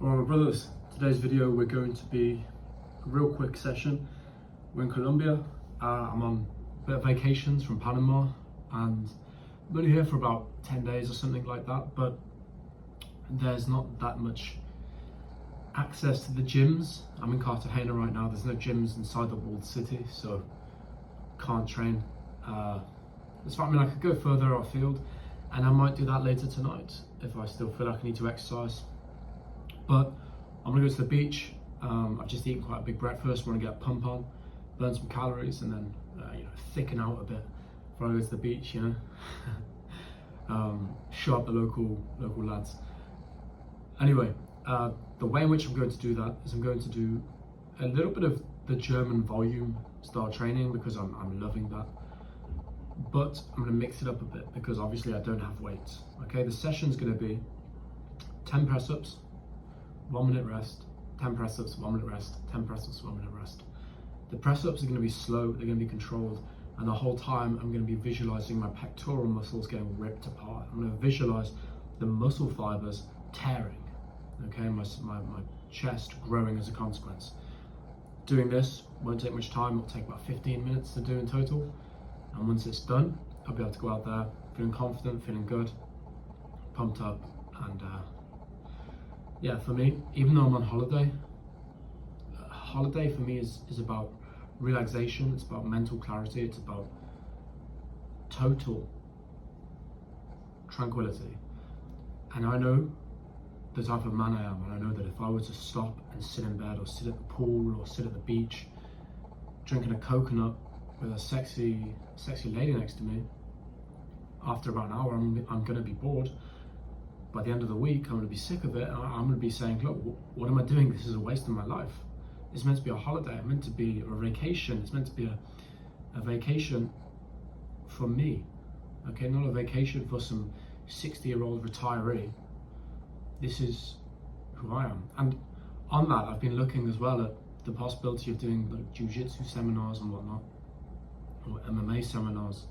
Well, my brothers, today's video we're going to be a real quick session. We're in Colombia. I'm on a bit of vacations from Panama and I'm only here for about 10 days or something like that, but there's not that much access to the gyms. I'm in Cartagena right now. There's no gyms inside the walled city, so can't train. That's fine. I mean, I could go further afield and I might do that later tonight if I still feel like I need to exercise. But I'm gonna go to the beach. I've just eaten quite a big breakfast. Want to get a pump on, burn some calories, and then thicken out a bit before I go to the beach. Show up the local lads. Anyway, the way in which I'm going to do that is I'm going to do a little bit of the German volume style training because I'm loving that. But I'm going to mix it up a bit because obviously I don't have weights. Okay, the session's going to be 10 press-ups, 1 minute rest, 10 press-ups, 1 minute rest, 10 press-ups, 1 minute rest. The press-ups are going to be slow, they're going to be controlled, and the whole time I'm going to be visualizing my pectoral muscles getting ripped apart. I'm going to visualize the muscle fibers tearing, okay, my chest growing as a consequence. Doing this won't take much time, it'll take about 15 minutes to do in total, and once it's done, I'll be able to go out there feeling confident, feeling good, pumped up, and yeah, for me, even though I'm on holiday, holiday for me is about relaxation, it's about mental clarity, it's about total tranquility. And I know the type of man I am, and I know that if I were to stop and sit in bed or sit at the pool or sit at the beach drinking a coconut with a sexy lady next to me, after about an hour I'm going to be bored. By the end of the week, I'm going to be sick of it. I'm going to be saying, look, what am I doing? This is a waste of my life. It's meant to be a holiday. It's meant to be a vacation. It's meant to be a vacation for me. Okay, not a vacation for some 60-year-old retiree. This is who I am. And on that, I've been looking as well at the possibility of doing like jiu-jitsu seminars and whatnot, or MMA seminars,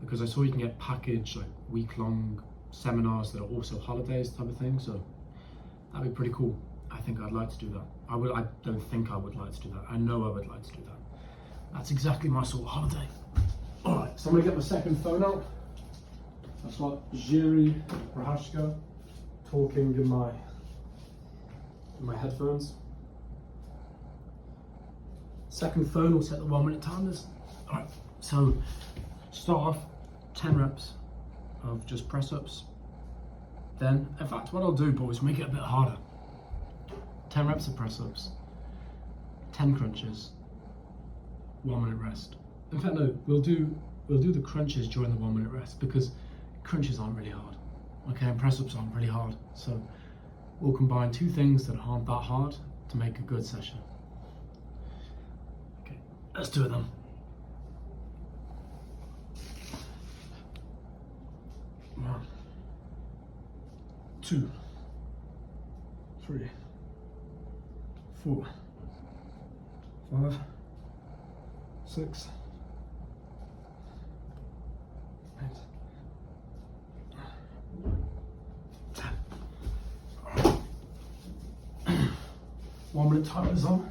because I saw you can get packaged like week-long seminars that are also holidays type of thing, so that'd be pretty cool. I think I'd like to do that. I don't think I would like to do that. I know I would like to do that. That's exactly my sort of holiday. All right, so I'm gonna get my second phone out. That's like Jiri Rahashka talking in my headphones. Second phone will set the 1 minute timers. All right, so start off 10 reps of just press-ups. Then, in fact, what I'll do, boys, make it a bit harder. 10 reps of press-ups, 10 crunches, 1 minute rest. In fact, no, we'll do the crunches during the 1 minute rest because crunches aren't really hard, okay, and press-ups aren't really hard. So we'll combine two things that aren't that hard to make a good session. Okay, let's do it then. 1, 2, 3, 4, 5, 6, 8, 10. 1 minute timer is on.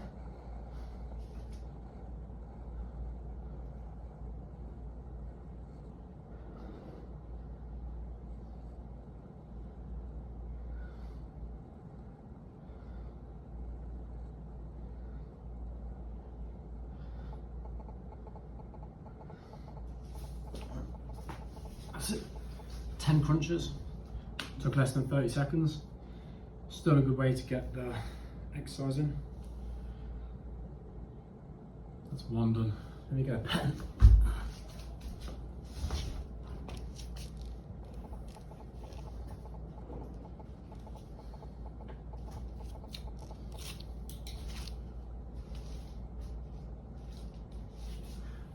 That's it. 10 crunches. Took less than 30 seconds. Still a good way to get the exercise in. That's one done. There you go.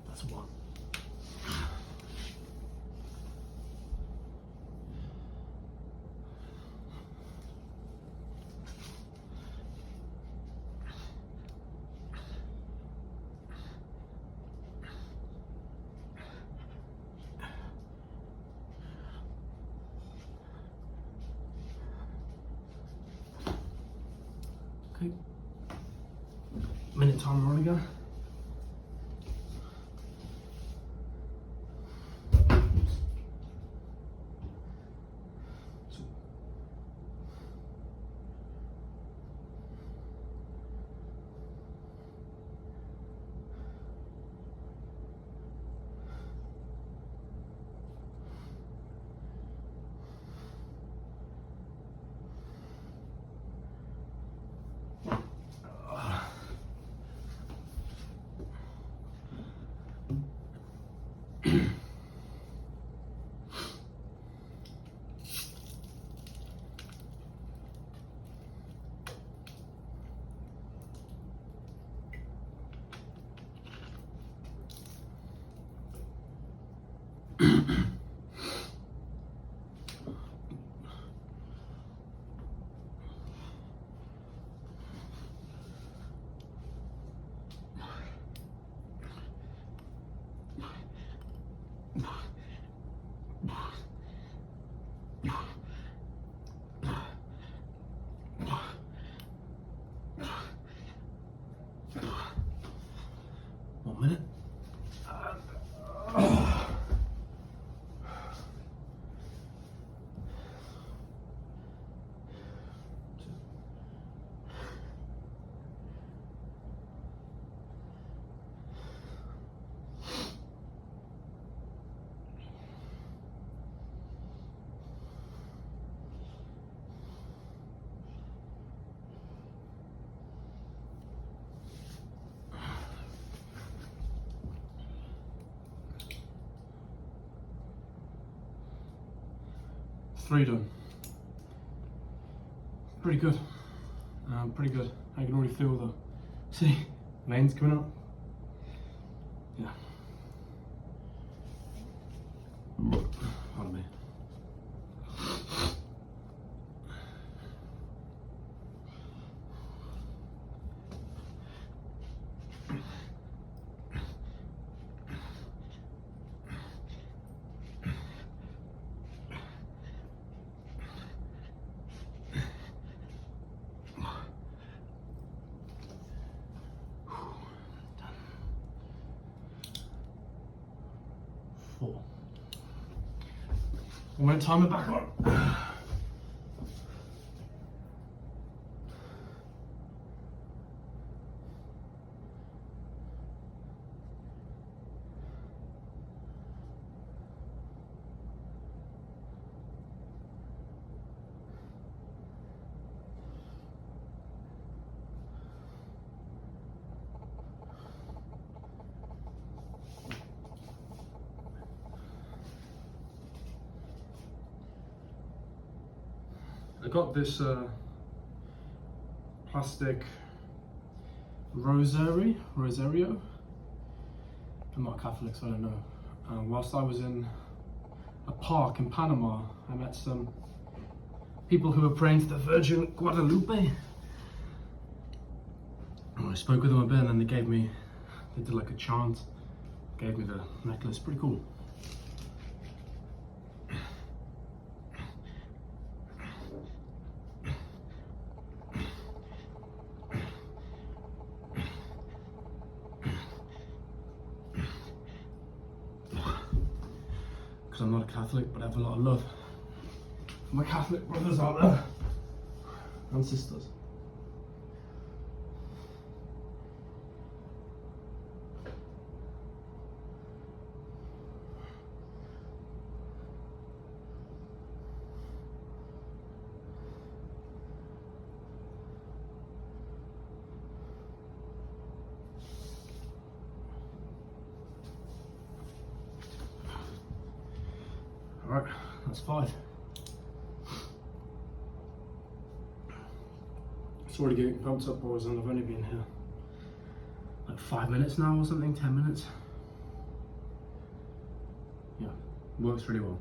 That's one. Okay. Minute timer on again. One minute. Three done. Pretty good. Pretty good. I can already feel the, see, veins coming up. Yeah. Pardon me. Four. I'm going to time it back on. I got this plastic rosario. I'm not Catholic, so I don't know. Whilst I was in a park in Panama, I met some people who were praying to the Virgin Guadalupe. And I spoke with them a bit, and then they did like a chant, gave me the necklace. Pretty cool. Because I'm not a Catholic, but I have a lot of love for my Catholic brothers out there and sisters. Alright, that's 5. It's already getting pumped up, boys, and I've only been here like 5 minutes now or something, 10 minutes. Yeah, works really well.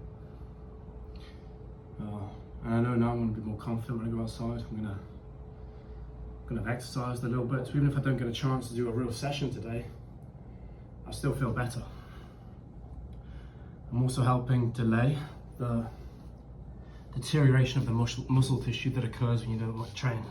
And I know now I'm going to be more confident when I go outside. I'm going to have exercised a little bit, so even if I don't get a chance to do a real session today, I still feel better. I'm also helping delay the deterioration of the muscle tissue that occurs when you don't train.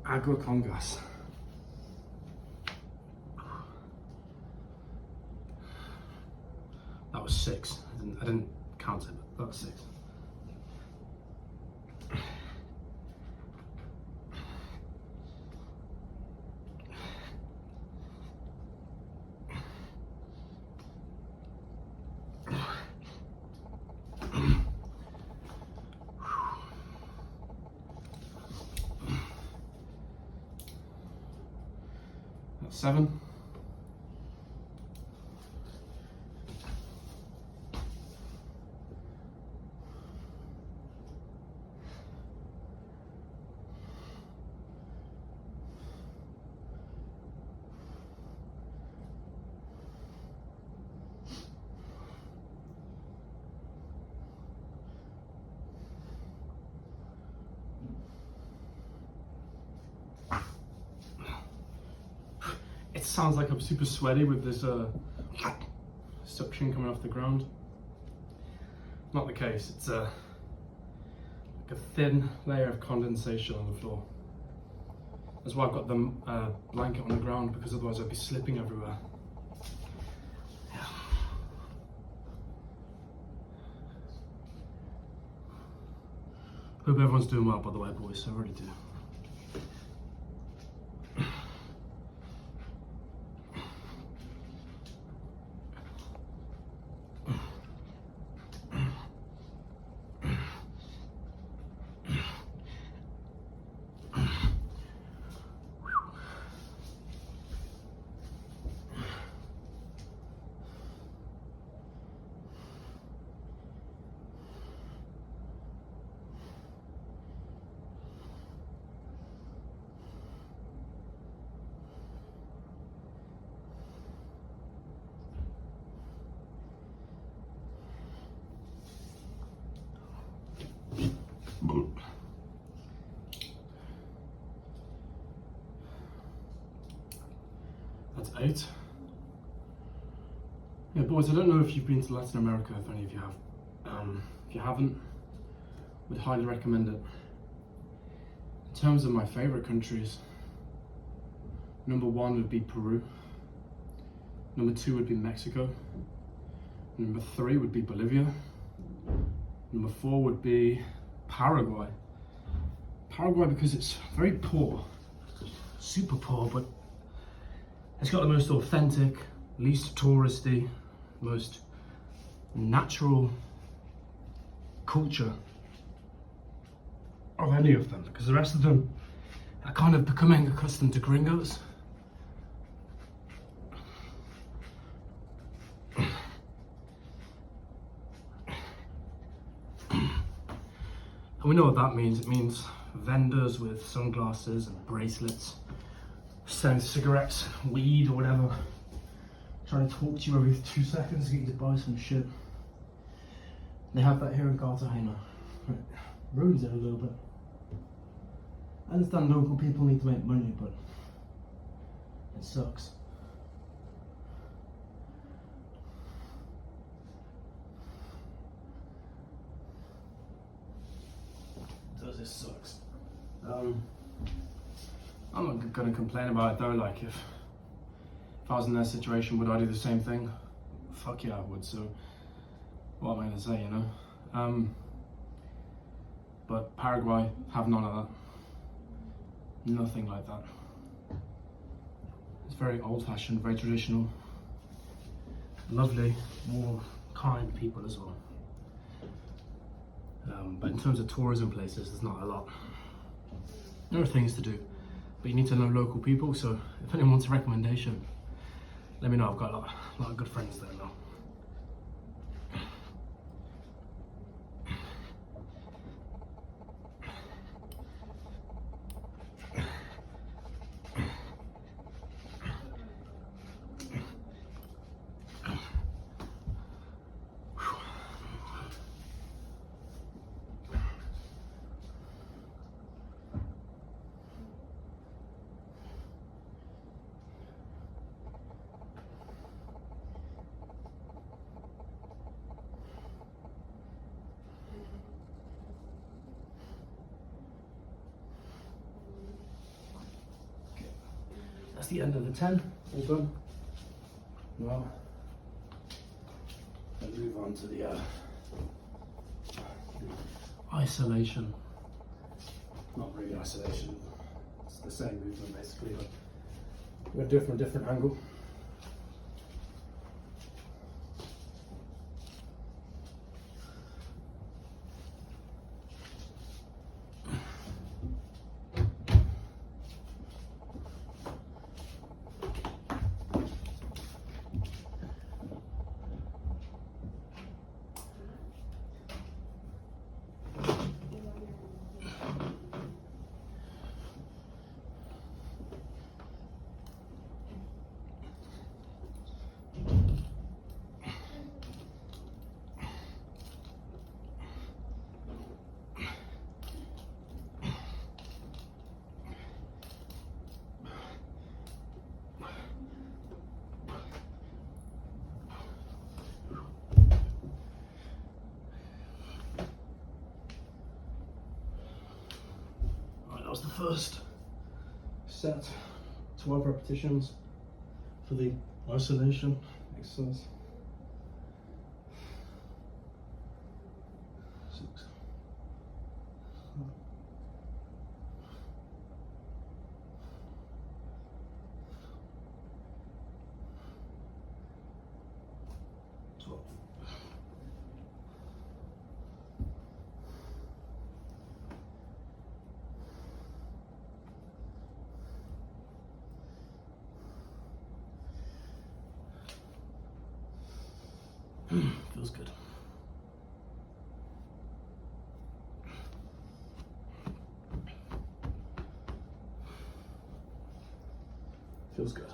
Agua con gas. That was 6. I didn't count it, but that was 6. That's 7. It sounds like I'm super sweaty with this suction coming off the ground. Not the case. It's like a thin layer of condensation on the floor. That's why I've got the blanket on the ground, because otherwise I'd be slipping everywhere. Yeah. Hope everyone's doing well, by the way, boys. I really do. That's 8. Yeah, boys, I don't know if you've been to Latin America, if any of you have. If you haven't, would highly recommend it. In terms of my favorite countries, number 1 would be Peru. Number 2 would be Mexico. Number 3 would be Bolivia. Number 4 would be Paraguay. Paraguay because it's very poor, super poor, but it's got the most authentic, least touristy, most natural culture of any of them, because the rest of them are kind of becoming accustomed to gringos. And we know what that means. It means vendors with sunglasses and bracelets selling cigarettes, weed or whatever, trying to talk to you every 2 seconds to get you to buy some shit. They have that here in Cartagena. It ruins it a little bit. I understand local people need to make money, but it sucks. This sucks. I'm not gonna complain about it though. Like if I was in their situation, would I do the same thing? Fuck yeah, I would. So what am I gonna say, you know? But Paraguay have none of that. Nothing like that. It's very old-fashioned, very traditional, lovely, more kind people as well. But in terms of tourism places, there's not a lot. There are things to do, but you need to know local people. So if anyone wants a recommendation, let me know. I've got a lot of good friends there now. that's the end of the 10, all done. Well, let's move on to the isolation. Not really isolation, it's the same movement basically, but we're going to do it from a different angle. That was the first set, 12 repetitions for the isolation exercise. 6, 7, 12. Feels good. Feels good.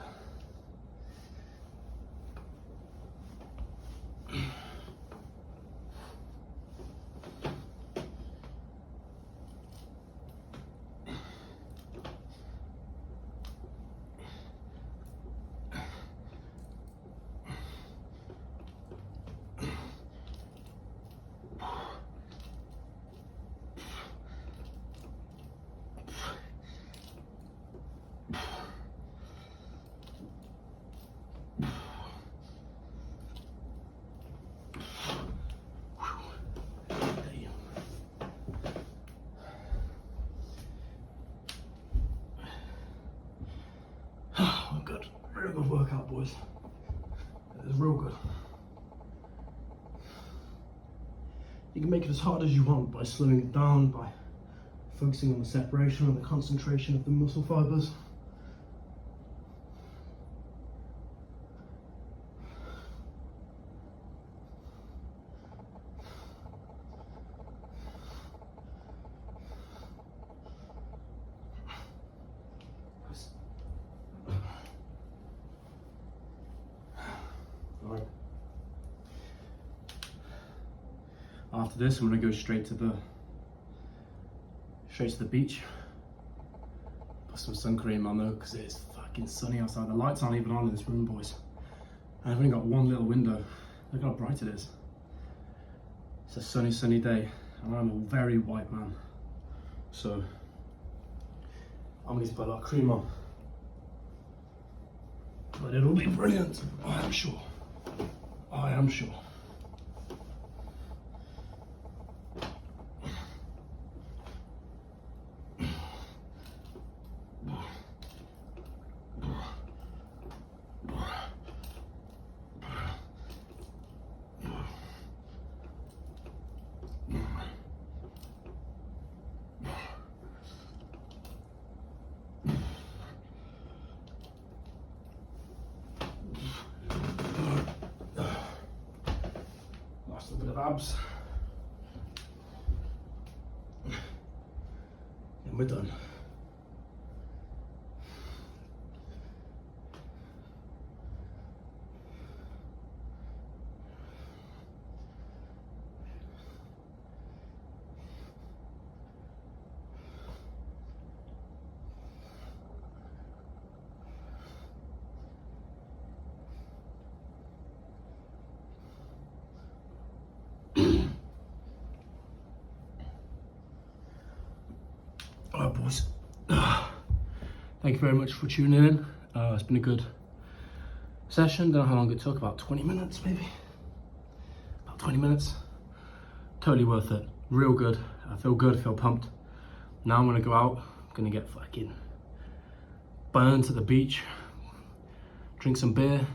Good, really good workout, boys. It is real good. You can make it as hard as you want by slowing it down, by focusing on the separation and the concentration of the muscle fibers. After this, I'm going to go straight to the beach. Put some sun cream on though, because it's fucking sunny outside. The lights aren't even on in this room, boys. I've only got one little window. Look how bright it is. It's a sunny day, and I'm a very white man, so I'm going to put a lot of cream on. But it'll be brilliant, I am sure. I am sure. Last little bit of abs. And we're done. Alright boys, thank you very much for tuning in. It's been a good session. Don't know how long it took, about 20 minutes maybe. About 20 minutes. Totally worth it. Real good. I feel good, feel pumped. Now I'm gonna go out. I'm gonna get fucking burned at the beach. Drink some beer.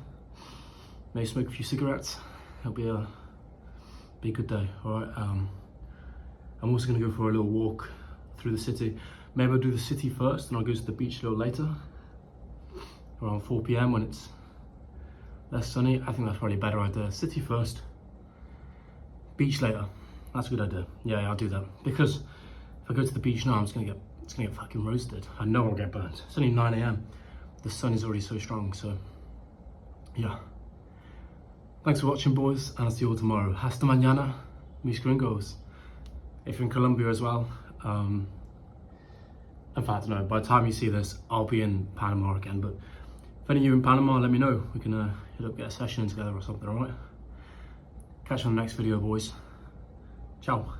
Maybe smoke a few cigarettes. It'll be a good day, all right? I'm also gonna go for a little walk through the city. Maybe I'll do the city first and I'll go to the beach a little later, around 4 p.m. when it's less sunny. I think that's probably a better idea. City first, beach later. That's a good idea. Yeah, I'll do that. Because if I go to the beach now, it's gonna get fucking roasted. I know I'll get burnt. It's only 9 a.m. The sun is already so strong, so yeah. Thanks for watching, boys, and I'll see you all tomorrow. Hasta mañana, mis gringos. If you're in Colombia as well, in fact, I don't know, by the time you see this, I'll be in Panama again, but if any of you in Panama, let me know. We can hit up, get a session together or something, all right? Catch you on the next video, boys. Ciao.